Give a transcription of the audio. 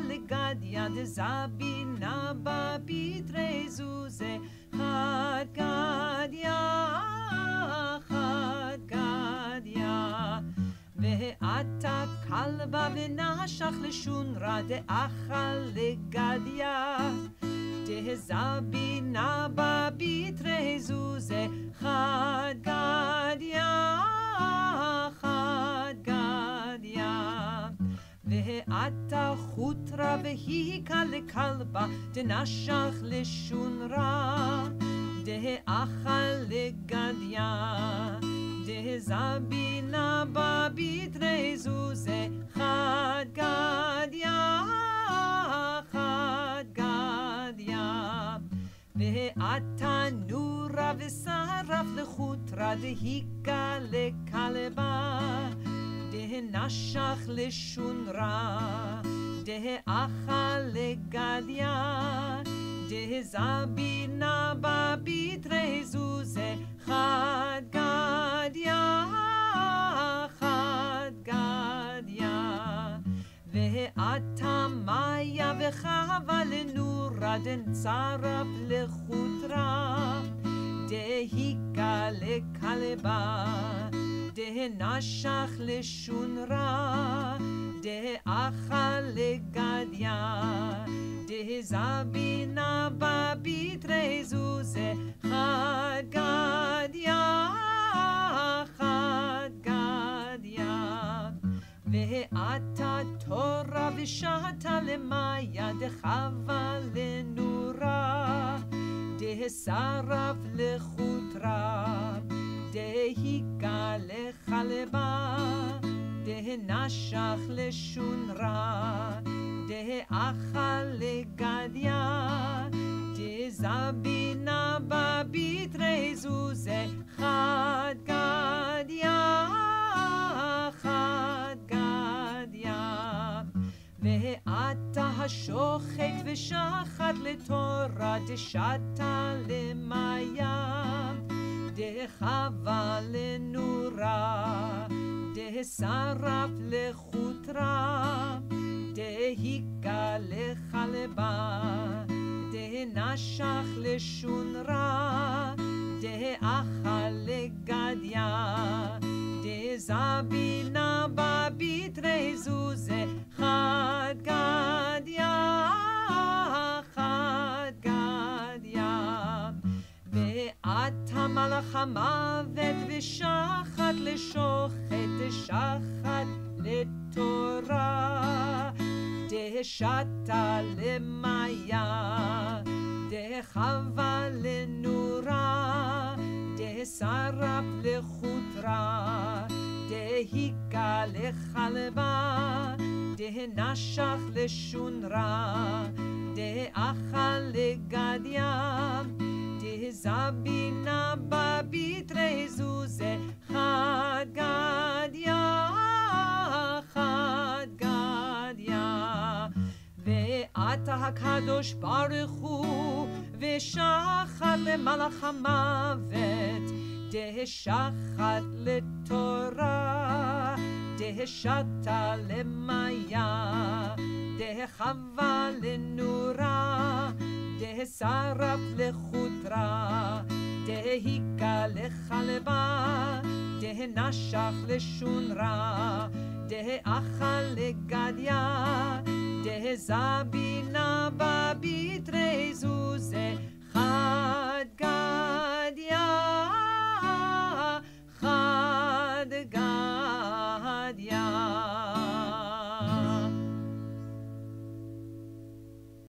לגדיה דזבינה בביטרי זוזה חד גדיה חד גדיה ועתה כלבה ונשך לשונרה דאכל לגדיה דזבינה בביטרי זוזה חד גדיה חד גדיה ועתה חוטרה והיקה לכלבה דנשך לשונרה דאכל לגדיה דזבינה בביטרי זוזה חד גדיה חד גדיה ועתה נורה ושרף לחוטרה דהיקה לכלבה דהנשך לשונרה דאכל לגדיה דזבינה בביטרי זוזה חד גדיה חד גדיה ועתה מאיה וחווה לנורה דנצרף לחוטרה דהיקה לכלבה דהנשך לשונרה דאכל לגדיה דזבינה בביטרי זוזה חד גדיה חד גדיה ועתה תורה ושעתה למאיה דחווה לנורה דשרף לחוטרה דהיקה לכלבה דהנשך לשונרה דאכל לגדיה דזבינה בביטרי זוזה חד גדיה חד גדיה ועתה השוחט ושחט לתורה דשתה למאיה דחווה לנורה דשרף לחוטרה דהיקה לכלבה דהנשך לשונרה דאכל לגדיה דזבינה בביטרי זוזה חד גדיה חד גדיה ועתה מלאך המוות ושחט לשוחט דשחט לתורה דשתה למאיה דחווה לנורה דשרף לחוטרה דהיקה לכלבה דהנשך לשונרה דאכל לגדיה דזבינה בביטרי זוזה חד גדיה חד גדיה ועתה הקדוש ברוך הוא ושחט למלאך המוות דשחט לתורה דשתה למאיה דחווה לנורה דשרף לחוטרה דהיקה לכלבה דהנשך לשונרה דאכל לגדיה דזבינה בביטרי זוזה חד גדיה